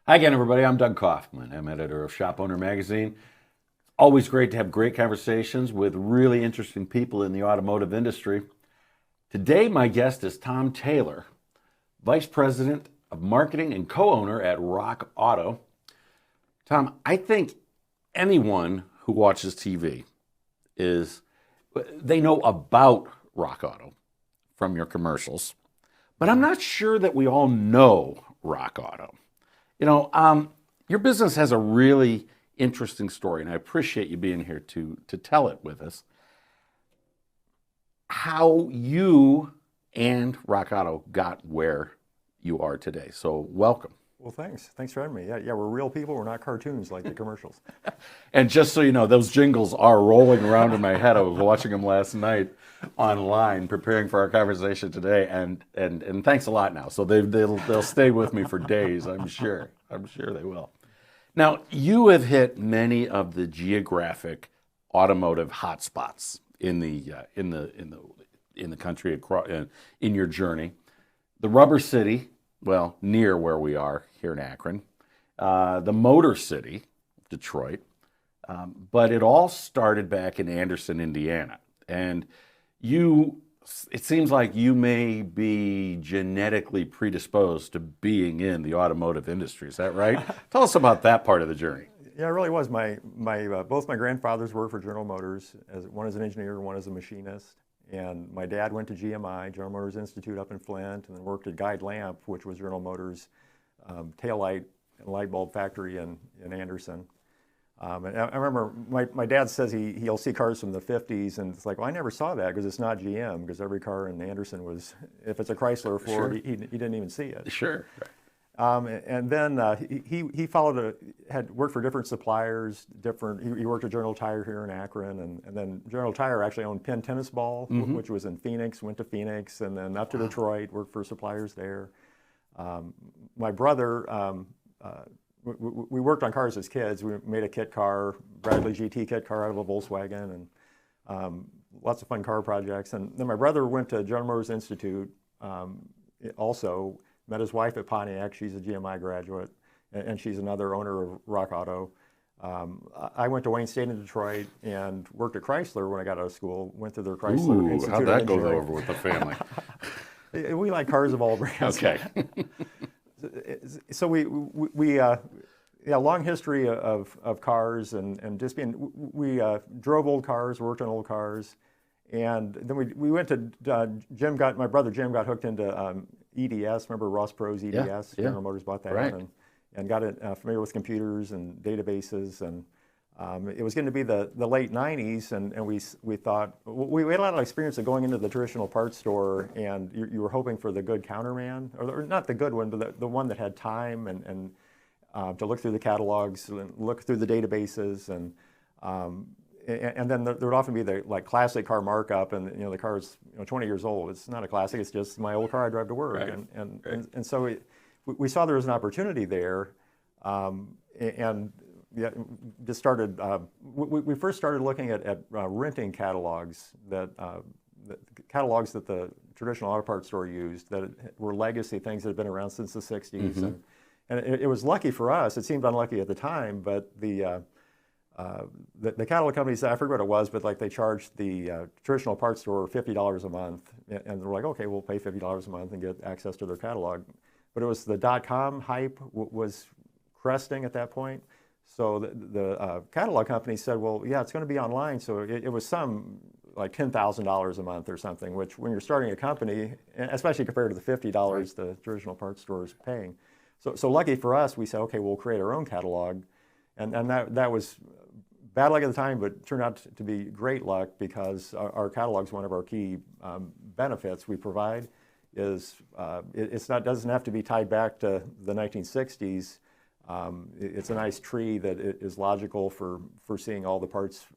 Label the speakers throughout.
Speaker 1: Hi again, everybody. I'm Doug Kaufman. I'm editor of ShopOwner magazine. Always great to have great conversations with really interesting people in the automotive industry. Today, my guest is Tom Taylor, Vice President of Marketing and co-owner at Rock Auto. Tom, I think anyone who watches TV they know about Rock Auto from your commercials, but I'm not sure that we all know Rock Auto. Your business has a really interesting story, and I appreciate you being here to tell it with us. How you and Rock Auto got where you are today. So welcome.
Speaker 2: Well, thanks. Thanks for having me. Yeah, we're real people. We're not cartoons like the commercials.
Speaker 1: And just so you know, those jingles are rolling around in my head. I was watching them last night online, preparing for our conversation today, and thanks a lot now. So they'll stay with me for days. I'm sure. I'm sure they will. Now, you have hit many of the geographic automotive hotspots in the country in your journey. The Rubber City, well, near where we are here in Akron, the Motor City, Detroit, but it all started back in Anderson, Indiana. And it seems like you may be genetically predisposed to being in the automotive industry. Is that right? Tell us about that part of the journey.
Speaker 2: Yeah, it really was. Both my grandfathers worked for General Motors, one as an engineer, one as a machinist. And my dad went to GMI, General Motors Institute up in Flint, and then worked at Guide Lamp, which was General Motors' taillight and light bulb factory in Anderson. And I remember my dad says he'll see cars from the 50s, and it's like, well, I never saw that because it's not GM, because every car in Anderson was, if it's a Chrysler or Ford,
Speaker 1: Sure.
Speaker 2: he didn't even see it.
Speaker 1: Sure.
Speaker 2: And then he had worked for different suppliers. He worked at General Tire here in Akron, and then General Tire actually owned Penn Tennis Ball, which was in Phoenix. Went to Phoenix, and then up to Detroit. Worked for suppliers there. My brother, we worked on cars as kids. We made a kit car, Bradley GT kit car out of a Volkswagen, and lots of fun car projects. And then my brother went to General Motors Institute, also. Met his wife at Pontiac. She's a GMI graduate, and she's another owner of Rock Auto. I went to Wayne State in Detroit and worked at Chrysler when I got out of school. Went to their Chrysler Institute
Speaker 1: How'd
Speaker 2: of
Speaker 1: that go
Speaker 2: Engineering.
Speaker 1: over with the family?
Speaker 2: We like cars of all brands.
Speaker 1: Okay.
Speaker 2: So we long history of cars and just we drove old cars, worked on old cars, and then we went to my brother Jim got hooked into EDS. Remember Ross Pro's EDS?
Speaker 1: Yeah.
Speaker 2: General Motors bought that,
Speaker 1: Right.
Speaker 2: and got it familiar with computers and databases, and it was going to be the late 90s, and we thought we had a lot of experience of going into the traditional parts store, and you were hoping for the good counterman, or not the good one, but the one that had time and to look through the catalogs, look through the databases, and then there would often be the classic car markup, and the car is 20 years old. It's not a classic. It's just my old car I drive to work,
Speaker 1: Right.
Speaker 2: And so we saw there was an opportunity there, and just started. We first started looking at renting catalogs the catalogs that the traditional auto parts store used, that were legacy things that had been around since the 60s, and it was lucky for us. It seemed unlucky at the time, but the catalog companies, I forget what it was, but they charged the traditional parts store $50 a month, and they're like, okay, we'll pay $50 a month and get access to their catalog. But it was the .com hype was cresting at that point, so the catalog company said, well, yeah, it's going to be online, so it was some $10,000 a month or something, which when you're starting a company, especially compared to the $50 the traditional parts store is paying. So lucky for us, we said, okay, we'll create our own catalog. And that was bad luck at the time, but turned out to be great luck, because our catalog's one of our key benefits we provide. Doesn't have to be tied back to the 1960s. It's a nice tree that is logical for seeing all the parts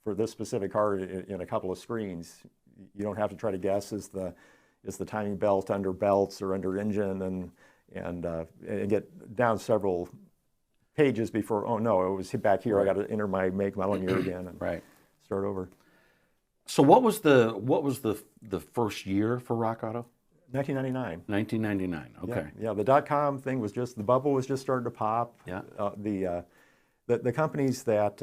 Speaker 2: for this specific car in a couple of screens. You don't have to try to guess is the timing belt under belts or under engine, and get down several pages before, oh no, it was back here.
Speaker 1: Right.
Speaker 2: I got to enter my make, model, and year again, and
Speaker 1: Right.
Speaker 2: start over.
Speaker 1: So what was the first year for Rock Auto?
Speaker 2: 1999.
Speaker 1: 1999. Okay.
Speaker 2: Yeah, the dot-com thing was just, the bubble was just starting to pop.
Speaker 1: Yeah.
Speaker 2: The companies that,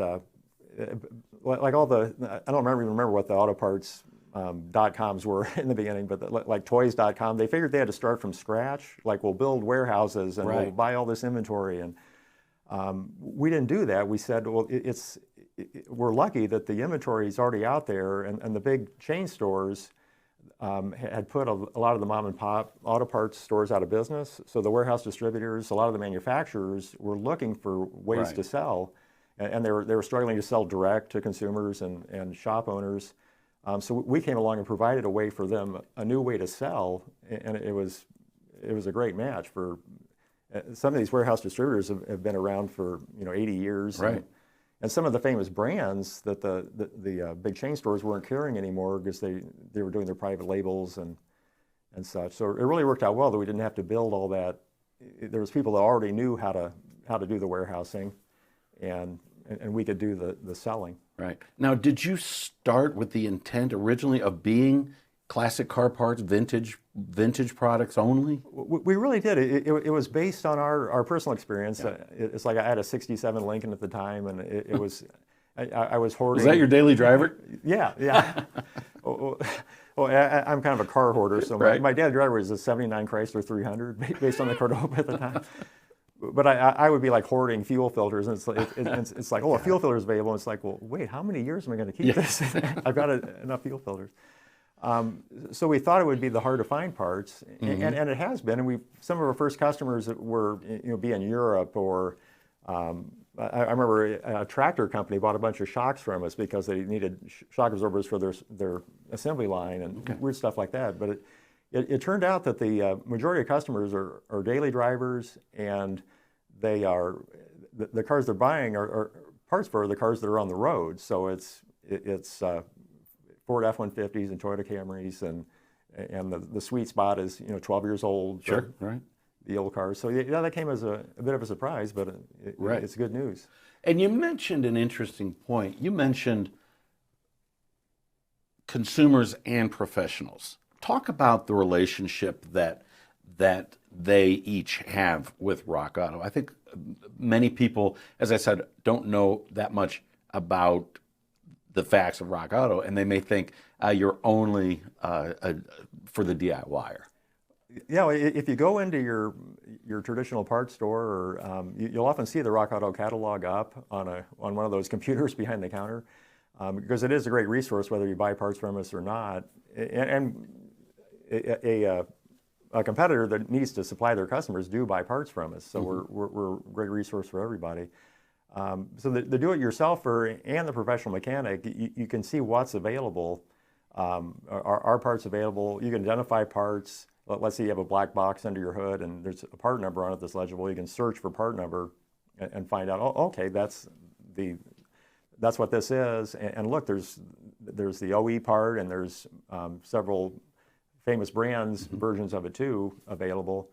Speaker 2: like all the, I don't remember what the auto parts dot-coms were in the beginning, but like toys.com, they figured they had to start from scratch. Like, we'll build warehouses and we'll buy all this inventory. And we didn't do that. We said, well, we're lucky that the inventory is already out there, and the big chain stores had put a lot of the mom and pop auto parts stores out of business. So the warehouse distributors, a lot of the manufacturers were looking for ways to sell, and they were struggling to sell direct to consumers and shop owners. So we came along and provided a way for them, a new way to sell, and it was a great match. For some of these warehouse distributors have been around for 80 years.
Speaker 1: Right.
Speaker 2: And some of the famous brands that the big chain stores weren't carrying anymore because they were doing their private labels and such. So it really worked out well that we didn't have to build all that. There was people that already knew how to do the warehousing, and we could do the selling.
Speaker 1: Right. Now, did you start with the intent originally of being classic car parts, vintage products only?
Speaker 2: We really did. It was based on our personal experience. Yeah. It's like I had a '67 Lincoln at the time, and it was I was hoarding.
Speaker 1: Was that your daily driver?
Speaker 2: Yeah. Well, I'm kind of a car hoarder, so my daily driver was a '79 Chrysler 300, based on the Cordoba at the time. But I would be like hoarding fuel filters, and it's like, oh, a fuel filter is available. And it's like, well, wait, how many years am I going to keep this? I've got enough fuel filters. So we thought it would be the hard to find parts, and it has been. And some of our first customers were be in Europe, or I remember a tractor company bought a bunch of shocks from us because they needed shock absorbers for their assembly line and weird stuff like that. But it turned out that the majority of customers are daily drivers, and they are the cars they're buying are parts for the cars that are on the road. So it's Ford F-150s and Toyota Camrys, and the sweet spot is 12 years old.
Speaker 1: Sure, right.
Speaker 2: The old cars. So yeah, that came as a bit of a surprise, but it's good news.
Speaker 1: And you mentioned an interesting point. You mentioned consumers and professionals. Talk about the relationship that they each have with Rock Auto. I think many people, as I said, don't know that much about the facts of Rock Auto, and they may think you're only for the DIYer.
Speaker 2: Yeah, if you go into your traditional parts store, or you'll often see the Rock Auto catalog up on one of those computers behind the counter, because it is a great resource whether you buy parts from us or not. And a competitor that needs to supply their customers do buy parts from us, so we're a great resource for everybody. So the do-it-yourselfer and the professional mechanic, you can see what's available. Are parts available? You can identify parts. Let's say you have a black box under your hood and there's a part number on it that's legible. You can search for part number and find out, oh, okay, that's what this is. And look, there's the OE part, and there's several famous brands versions of it too available.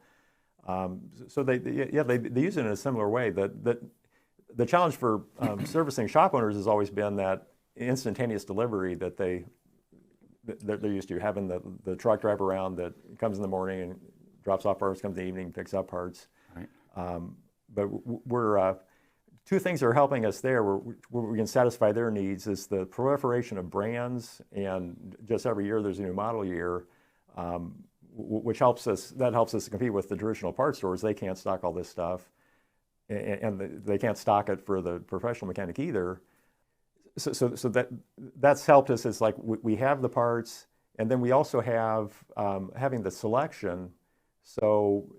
Speaker 2: So they use it in a similar way. The challenge for servicing shop owners has always been that instantaneous delivery that they're used to, having the truck drive around that comes in the morning and drops off parts, comes in the evening, picks up parts. Right. But we're two things that are helping us there where we can satisfy their needs is the proliferation of brands, and just every year there's a new model year, which helps us to compete with the traditional parts stores. They can't stock all this stuff, and they can't stock it for the professional mechanic either. So that's helped us. It's like we have the parts, and then we also have having the selection. So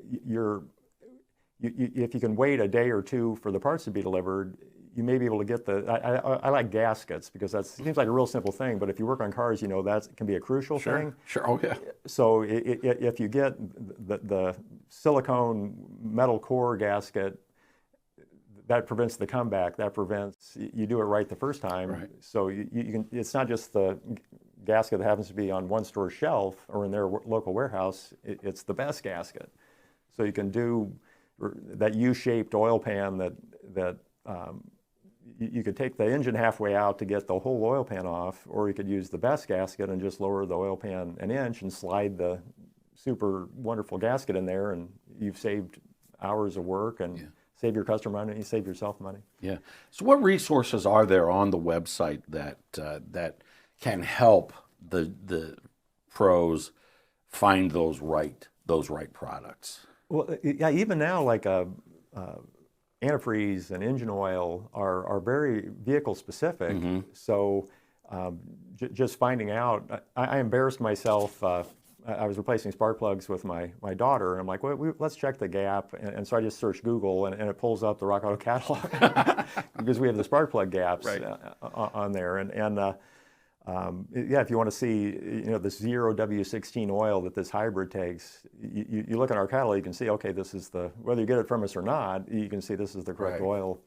Speaker 2: if you can wait a day or two for the parts to be delivered, you may be able to get I like gaskets because that seems like a real simple thing, but if you work on cars, that can be a crucial thing.
Speaker 1: Sure, oh yeah.
Speaker 2: So if you get the silicone metal core gasket, that prevents the comeback. That prevents you do it right the first time.
Speaker 1: Right.
Speaker 2: So you can. It's not just the gasket that happens to be on one store shelf or in their local warehouse. It's the best gasket. So you can do that U-shaped oil pan that you could take the engine halfway out to get the whole oil pan off, or you could use the best gasket and just lower the oil pan an inch and slide the super wonderful gasket in there, and you've saved hours of work and save your customer money, you save yourself money.
Speaker 1: Yeah. So what resources are there on the website that that can help the pros find those right products?
Speaker 2: Well, yeah, even now, like antifreeze and engine oil are very vehicle specific. So just finding out, I embarrassed myself. I was replacing spark plugs with my daughter, and I'm like, well, let's check the gap. And so I just searched Google, and it pulls up the Rock Auto catalog because we have the spark plug gaps on there. Yeah, if you want to see, the 0W16 oil that this hybrid takes, you look at our catalog, you can see, okay, this is whether you get it from us or not, you can see this is the correct oil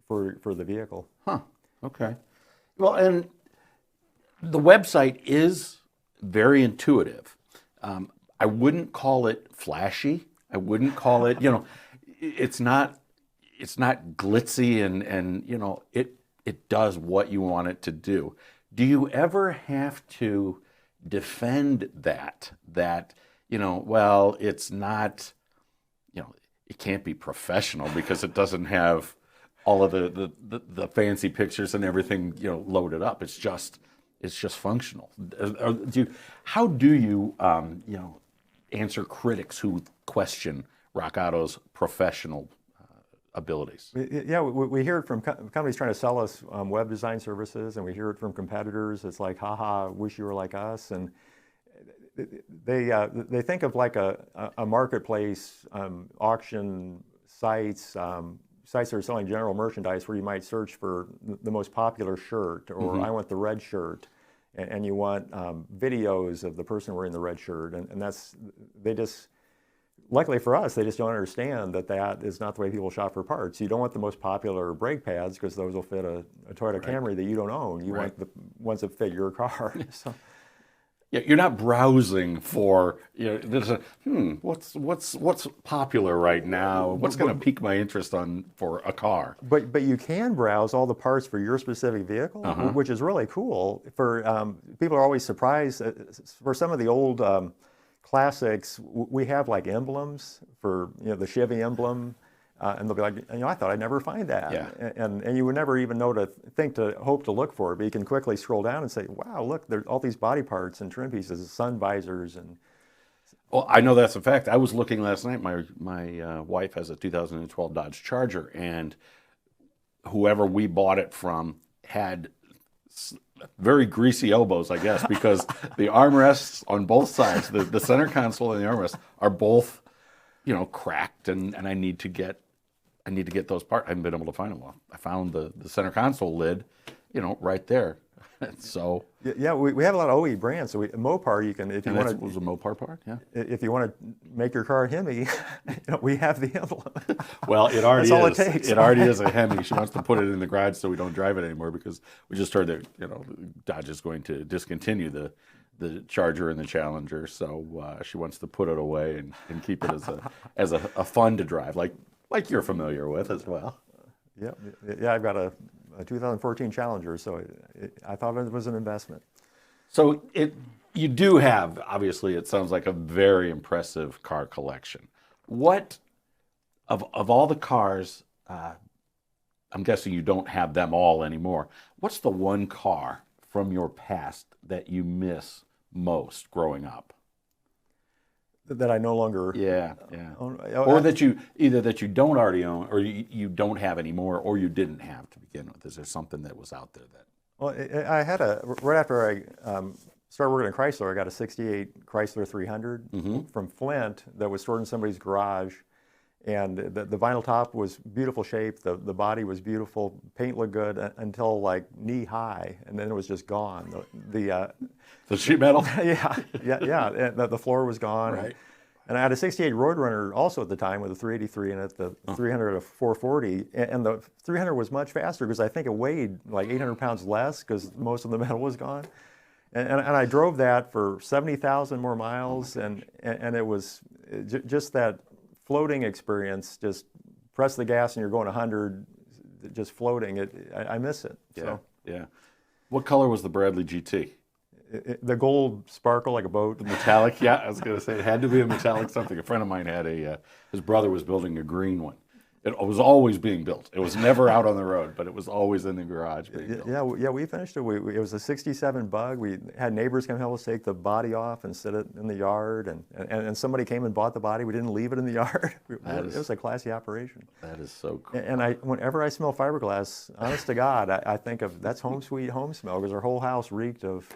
Speaker 2: for the vehicle.
Speaker 1: Huh. Okay. Well, and the website is very intuitive. I wouldn't call it flashy. I wouldn't call it, it's not glitzy and it does what you want it to do. Do you ever have to defend that, well, it's not, it can't be professional because it doesn't have all of the fancy pictures and everything, loaded up. It's just functional. How do you, answer critics who question Rock Auto's professional abilities?
Speaker 2: Yeah, we hear it from companies trying to sell us web design services, and we hear it from competitors. It's like, haha, wish you were like us. And they think of like a marketplace, auction sites, sites that are selling general merchandise where you might search for the most popular shirt, or I want the red shirt, and you want videos of the person wearing the red shirt, and luckily for us, they just don't understand that is not the way people shop for parts. You don't want the most popular brake pads because those will fit a Toyota Camry that you don't own. You want the ones that fit your car. So.
Speaker 1: Yeah, you're not browsing for, there's what's popular right now? What's going to pique my interest for a car?
Speaker 2: But you can browse all the parts for your specific vehicle, which is really cool. People are always surprised. For some of the old classics, we have like emblems for the Chevy emblem, and they'll be like, I thought I'd never find that, and you would never even know hope to look for it, but you can quickly scroll down and say, wow, look, there's all these body parts and trim pieces, sun visors, and.
Speaker 1: Well, I know that's a fact. I was looking last night. My wife has a 2012 Dodge Charger, and whoever we bought it from had very greasy elbows, I guess, because the armrests on both sides, the center console and the armrest, are both, cracked, and I need to get those parts. I haven't been able to find them. Well, I found the center console lid, right there. So
Speaker 2: yeah, we have a lot of OE brands. So Mopar, you can, if you want to,
Speaker 1: was a Mopar part, yeah.
Speaker 2: If you want to make your car a Hemi, we have the emblem.
Speaker 1: Well, it already
Speaker 2: That's all
Speaker 1: is.
Speaker 2: it takes.
Speaker 1: It already is a Hemi. She wants to put it in the garage so we don't drive it anymore because we just heard that Dodge is going to discontinue the Charger and the Challenger. So she wants to put it away and keep it as a fun to drive, like you're familiar with as well.
Speaker 2: Yeah, I've got a 2014 Challenger, so I thought it was an investment.
Speaker 1: So you do have, obviously, it sounds like a very impressive car collection. What, of all the cars, I'm guessing you don't have them all anymore. What's the one car from your past that you miss most growing up?
Speaker 2: That I no longer
Speaker 1: own, or that you don't already own, or you don't have anymore, or you didn't have to begin with. Is there something that was out there that?
Speaker 2: Well, I had right after I started working at Chrysler, I got a '68 Chrysler 300 from Flint that was stored in somebody's garage, and the vinyl top was beautiful shape. The body was beautiful. Paint looked good until like knee high, and then it was just gone.
Speaker 1: The sheet metal?
Speaker 2: yeah. And the floor was gone.
Speaker 1: Right.
Speaker 2: And I had a 68 Roadrunner also at the time with a 383 in it, the 300 a 440. And the 300 was much faster because I think it weighed like 800 pounds less because most of the metal was gone. And I drove that for 70,000 more miles. And it was just that floating experience, just press the gas and you're going 100, just floating. I miss it.
Speaker 1: Yeah. What color was the Bradley GT?
Speaker 2: The gold sparkle like a boat.
Speaker 1: Metallic, yeah, I was going to say it had to be a metallic something. A friend of mine had his brother was building a green one. It was always being built. It was never out on the road, but it was always in the garage being built.
Speaker 2: Yeah, we finished it. It was a '67 Bug. We had neighbors come help us take the body off and sit it in the yard, and somebody came and bought the body. We didn't leave it in the yard. It was a classy operation.
Speaker 1: That is so cool.
Speaker 2: And whenever I smell fiberglass, honest to God, I think of that's home sweet home smell, because our whole house reeked of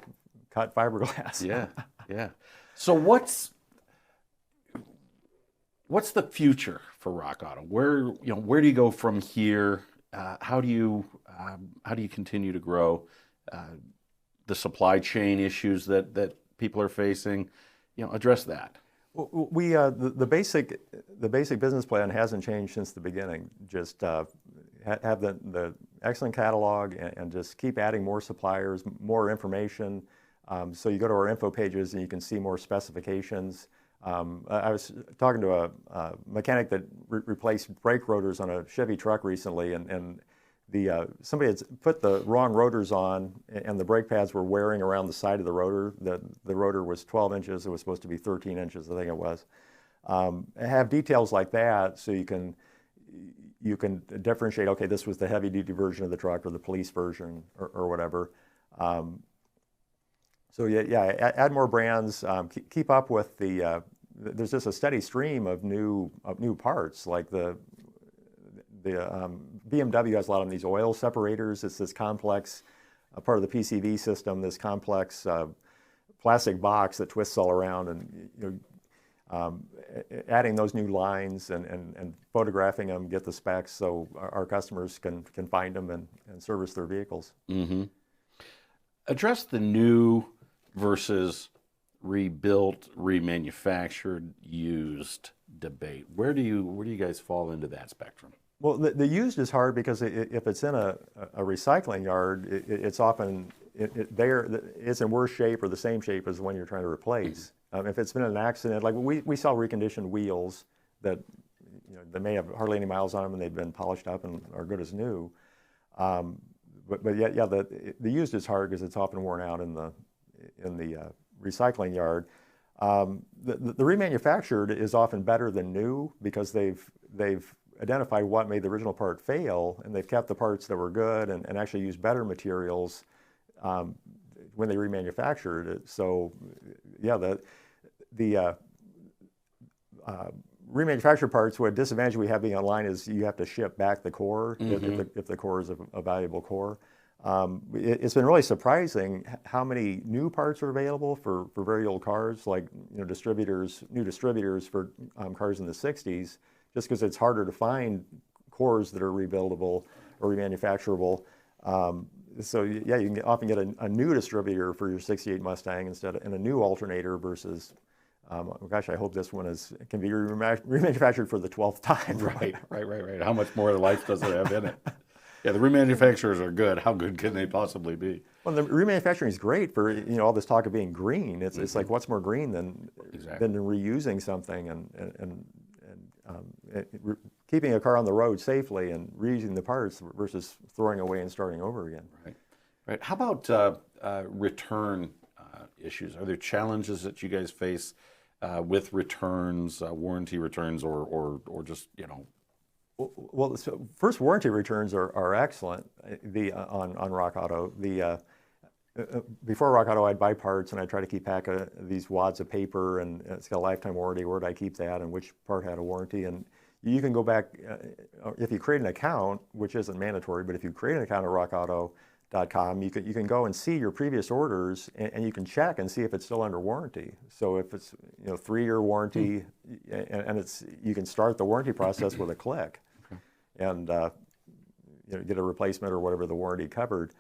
Speaker 2: cut fiberglass.
Speaker 1: Yeah, yeah. So what's the future for Rock Auto? Where do you go from here? How do you continue to grow? The supply chain issues that people are facing, address that.
Speaker 2: We the basic business plan hasn't changed since the beginning. Just have the excellent catalog and just keep adding more suppliers, more information. So you go to our info pages and you can see more specifications. I was talking to a mechanic that replaced brake rotors on a Chevy truck recently, and somebody had put the wrong rotors on, and the brake pads were wearing around the side of the rotor. The rotor was 12 inches. It was supposed to be 13 inches, I think it was. Have details like that, so you can differentiate. Okay, this was the heavy-duty version of the truck, or the police version, or whatever. So yeah, add more brands. Keep up with the. There's just a steady stream of new parts. Like the BMW has a lot of these oil separators. It's this complex part of the PCV system. This complex plastic box that twists all around, and adding those new lines and photographing them, get the specs so our customers can find them and service their vehicles.
Speaker 1: Mm-hmm. Address the new versus rebuilt, remanufactured, used debate. Where do you guys fall into that spectrum?
Speaker 2: Well, the used is hard because if it's in a recycling yard, it's often it's in worse shape or the same shape as the one you're trying to replace. Mm-hmm. If it's been an accident, like we sell reconditioned wheels that they may have hardly any miles on them and they've been polished up and are good as new. But yeah, the used is hard because it's often worn out in the recycling yard. The remanufactured is often better than new because they've identified what made the original part fail, and they've kept the parts that were good and actually used better materials when they remanufactured it. So yeah, the remanufactured parts, what disadvantage we have being online is you have to ship back the core. Mm-hmm. if the core is a valuable core. It's been really surprising how many new parts are available for very old cars, like new distributors for cars in the 60s, just because it's harder to find cores that are rebuildable or remanufacturable. So yeah, you can often get a new distributor for your '68 Mustang and a new alternator versus, gosh, I hope this one can be remanufactured for the 12th time.
Speaker 1: Right. How much more life does it have in it? Yeah, the remanufacturers are good. How good can they possibly be? Well,
Speaker 2: the remanufacturing is great for all this talk of being green. It's like, what's more green than reusing something and keeping a car on the road safely and reusing the parts versus throwing away and starting over again.
Speaker 1: Right. How about return issues? Are there challenges that you guys face with returns, warranty returns, or just
Speaker 2: Well, so first, warranty returns are excellent. On Rock Auto, before Rock Auto, I'd buy parts and I'd try to keep track of these wads of paper, and it's got a lifetime warranty. Where did I keep that, and which part had a warranty? And you can go back if you create an account, which isn't mandatory, but if you create an account at RockAuto.com, you can go and see your previous orders, and you can check and see if it's still under warranty. So if it's 3-year warranty, and you can start the warranty process with a click. And get a replacement or whatever the warranty covered.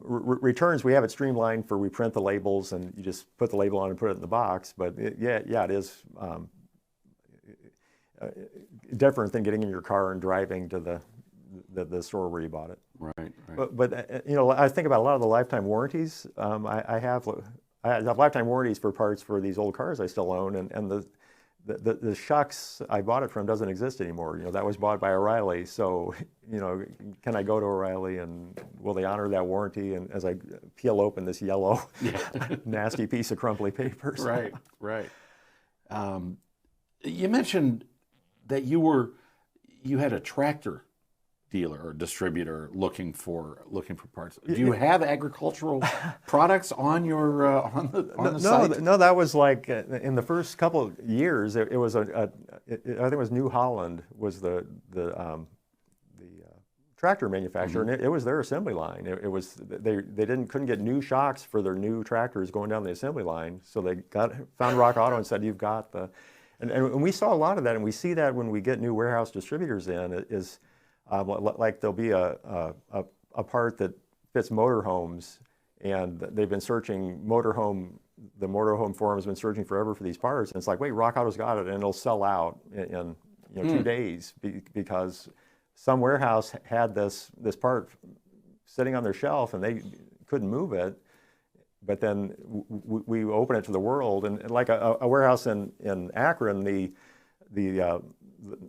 Speaker 2: Returns, we have it streamlined we print the labels and you just put the label on and put it in the box. But it is different than getting in your car and driving to the store where you bought it.
Speaker 1: Right.
Speaker 2: But I think about a lot of the lifetime warranties. I have lifetime warranties for parts for these old cars I still own, and the shocks I bought it from doesn't exist anymore. That was bought by O'Reilly. So, can I go to O'Reilly and will they honor that warranty? And as I peel open this yellow, nasty piece of crumbly paper.
Speaker 1: Right, right. You mentioned that you had a tractor dealer or distributor looking for parts. Do you have agricultural products on your on the site?
Speaker 2: No, that was like in the first couple of years. It was I think it was New Holland was the tractor manufacturer, and it was their assembly line. It was they couldn't get new shocks for their new tractors going down the assembly line, so they found Rock Auto and said, "You've got the," and we saw a lot of that, and we see that when we get new warehouse distributors in is. Like there'll be a part that fits motorhomes, and they've been searching the motorhome forum has been searching forever for these parts, and it's like, wait, Rock Auto's got it, and it'll sell out in 2 days because some warehouse had this part sitting on their shelf and they couldn't move it, but then we open it to the world, and like a warehouse in Akron,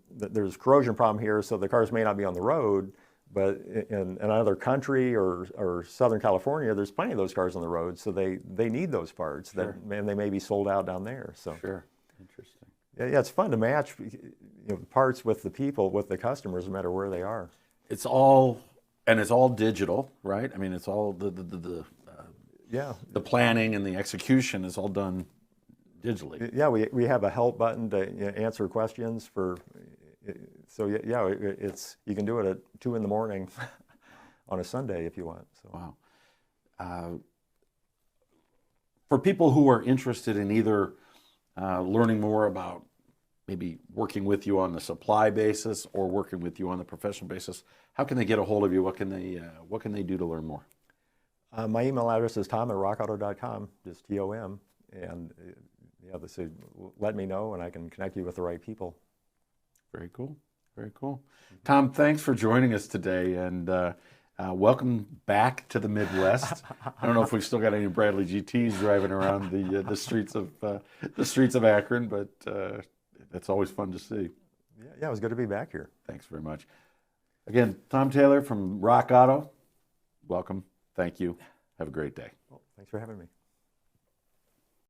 Speaker 2: there's a corrosion problem here, so the cars may not be on the road, but in another country or Southern California, there's plenty of those cars on the road, so they need those parts, and they may be sold out down there. So
Speaker 1: sure, interesting.
Speaker 2: Yeah, it's fun to match parts with the people, with the customers, no matter where they are.
Speaker 1: It's all digital, right? I mean, it's all the planning and the execution is all done digitally.
Speaker 2: Yeah, we have a help button to answer questions for. So yeah, you can do it at 2 in the morning on a Sunday if you want. So.
Speaker 1: Wow. For people who are interested in either learning more about maybe working with you on the supply basis or working with you on the professional basis, how can they get a hold of you? What can they do to learn more?
Speaker 2: My email address is tom@rockauto.com, just TOM, and so let me know and I can connect you with the right people.
Speaker 1: Very cool. Very cool. Tom, thanks for joining us today, and welcome back to the Midwest. I don't know if we've still got any Bradley GTs driving around the streets of Akron, but that's always fun to see.
Speaker 2: Yeah, it was good to be back here.
Speaker 1: Thanks very much. Again, Tom Taylor from Rock Auto. Welcome. Thank you. Have a great day.
Speaker 2: Well, thanks for having me.